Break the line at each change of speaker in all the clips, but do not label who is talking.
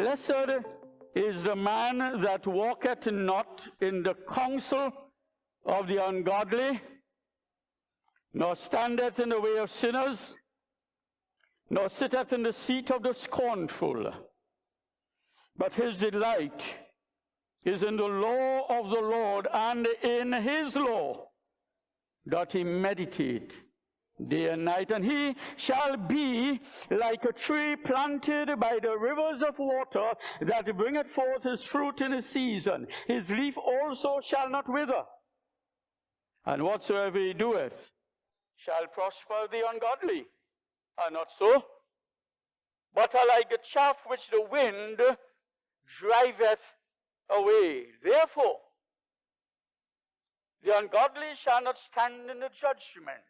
Blessed is the man that walketh not in the counsel of the ungodly, nor standeth in the way of sinners, nor sitteth in the seat of the scornful. But his delight is in the law of the Lord, and in his law doth he meditate day and night. And he shall be like a tree planted by the rivers of water, that bringeth forth his fruit in his season. His leaf also shall not wither. And whatsoever he doeth shall prosper. The ungodly are not so, but are like the chaff which the wind driveth away. Therefore, the ungodly shall not stand in the judgment,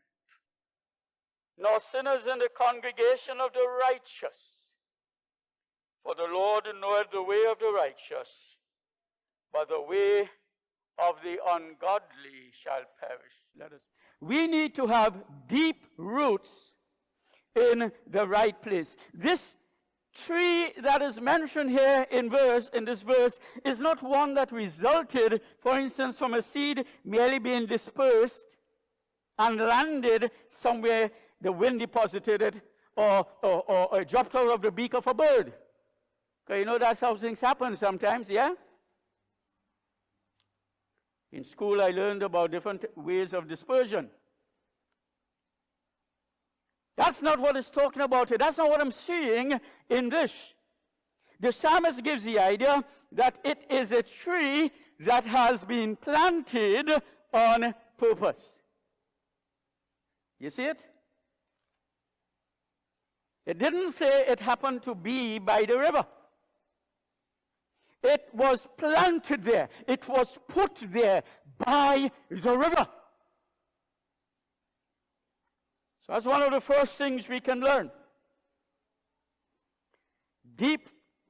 nor sinners in the congregation of the righteous. For the Lord knoweth the way of the righteous, but the way of the ungodly shall perish. We need to have deep roots in the right place. This tree that is mentioned here in this verse is not one that resulted, for instance, from a seed merely being dispersed and landed somewhere the wind deposited it, or dropped out of the beak of a bird. Because you know that's how things happen sometimes, yeah? In school I learned about different ways of dispersion. That's not what it's talking about here. That's not what I'm seeing in this. The psalmist gives the idea that it is a tree that has been planted on purpose. You see it? It didn't say it happened to be by the river. It was planted there. It was put there by the river. So that's one of the first things we can learn.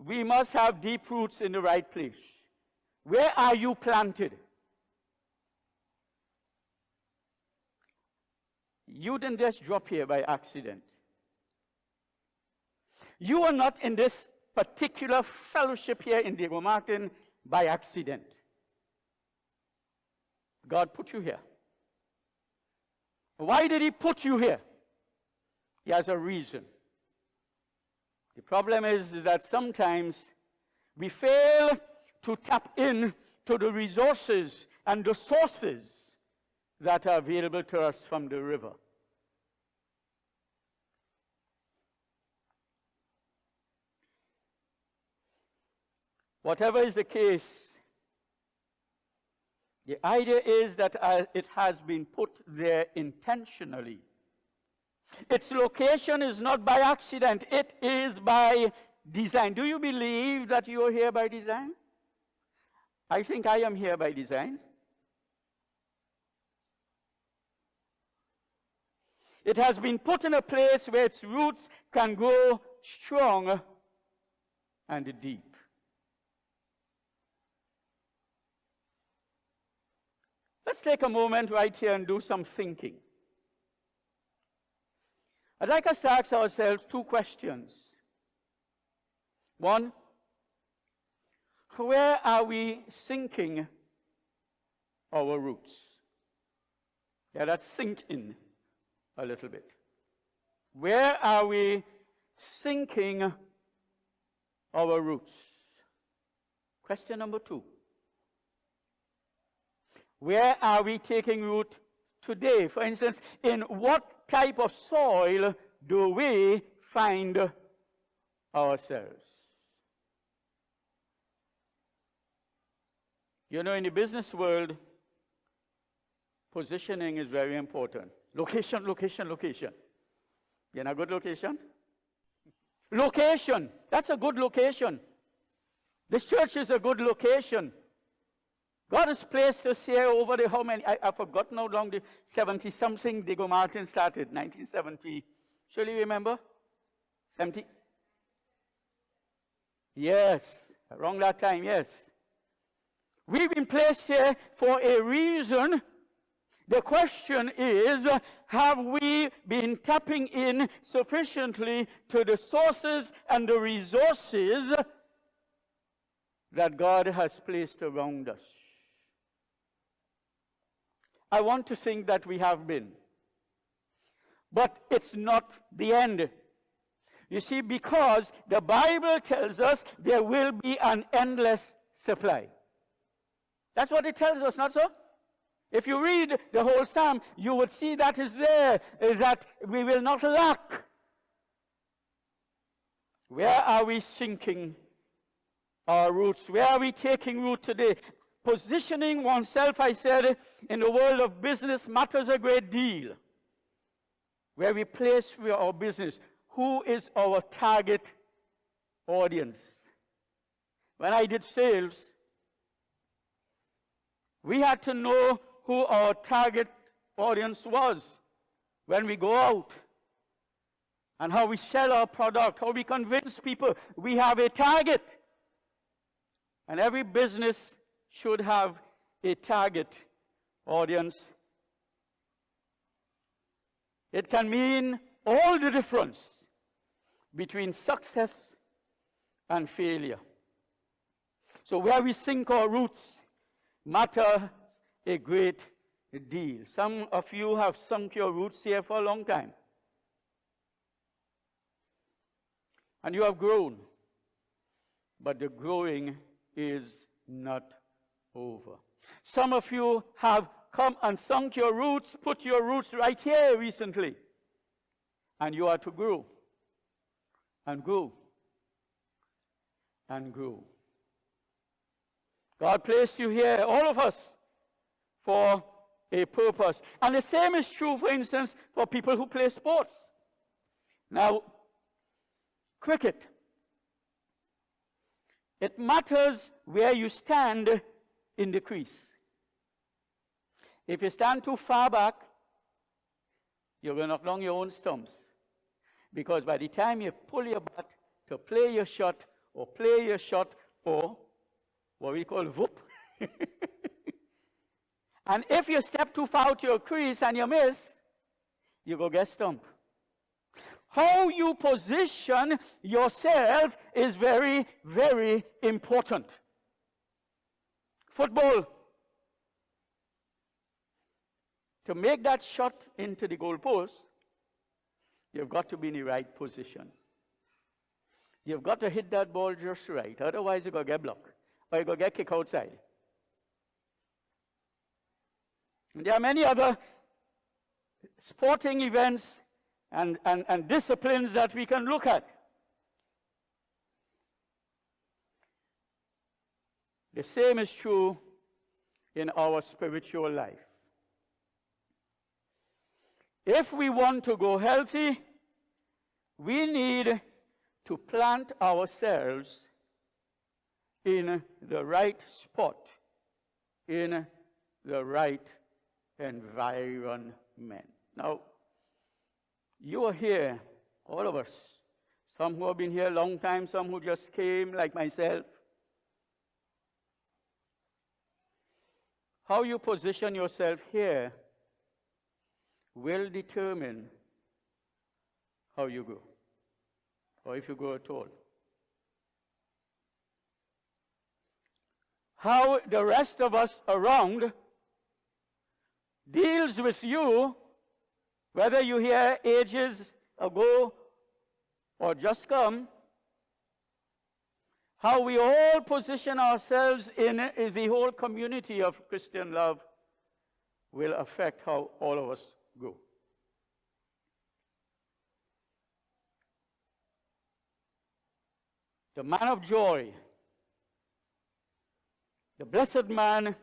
We must have deep roots in the right place. Where are you planted? You didn't just drop here by accident. You are not in this particular fellowship here in Diego Martin by accident. God put you here. Why did he put you here? He has a reason. The problem is that sometimes we fail to tap in to the resources and the sources that are available to us from the river. Whatever is the case, the idea is that it has been put there intentionally. Its location is not by accident, it is by design. Do you believe that you are here by design? I think I am here by design. It has been put in a place where its roots can grow strong and deep. Let's take a moment right here and do some thinking. I'd like us to ask ourselves two questions. One, where are we sinking our roots? Yeah, let's sink in a little bit. Where are we sinking our roots? Question number two. Where are we taking root today? For instance, in what type of soil do we find ourselves? You know, in the business world, positioning is very important. Location, location, location. You in a good location? Location. That's a good location. This church is a good location. God has placed us here over the how many, I've forgotten how long, the 70-something Diego Martin started, 1970. Surely you remember? 70? Yes, around that time, yes. We've been placed here for a reason. The question is, have we been tapping in sufficiently to the sources and the resources that God has placed around us. I want to think that we have been. But it's not the end. You see, because the Bible tells us there will be an endless supply. That's what it tells us, not so? If you read the whole psalm, you would see that is there, is that we will not lack. Where are we sinking our roots? Where are we taking root today? Positioning oneself, I said, in the world of business matters a great deal. Where we place our business. Who is our target audience? When I did sales, we had to know who our target audience was when we go out, and how we sell our product, how we convince people we have a target. And every business should have a target audience. It can mean all the difference between success and failure. So where we sink our roots matter a great deal. Some of you have sunk your roots here for a long time. And you have grown. But the growing is not over. Some of you have come and sunk your roots, put your roots right here recently. And you are to grow. And grow. And grow. God placed you here, all of us, for a purpose. And the same is true, for instance, for people who play sports. Now, cricket. It matters where you stand in the crease. If you stand too far back, you're going to knock down your own stumps. Because by the time you pull your bat to play your shot, or what we call whoop, and if you step too far out your crease and you miss, you go get stumped. How you position yourself is very, very important. Football. To make that shot into the goalpost, you've got to be in the right position. You've got to hit that ball just right. Otherwise, you're going to get blocked. Or you're going to get kicked outside. And there are many other sporting events and disciplines that we can look at. The same is true in our spiritual life. If we want to go healthy, we need to plant ourselves in the right spot, in the right environment. Now, you are here, all of us. Some who have been here a long time, some who just came, like myself. How you position yourself here will determine how you go, or if you go at all. How the rest of us around deals with you, whether you're here ages ago or just come, how we all position ourselves in the whole community of Christian love will affect how all of us go. The man of joy, the blessed man,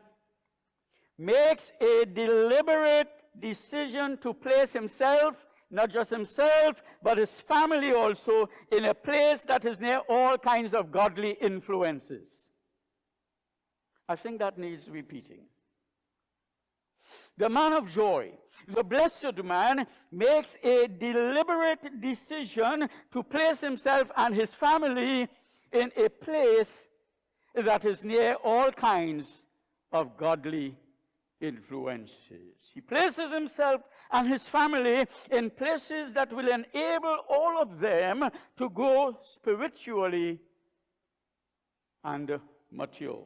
makes a deliberate decision to place himself, not just himself, but his family also, in a place that is near all kinds of godly influences. I think that needs repeating. The man of joy, the blessed man, makes a deliberate decision to place himself and his family in a place that is near all kinds of godly influences. He places himself and his family in places that will enable all of them to grow spiritually and mature.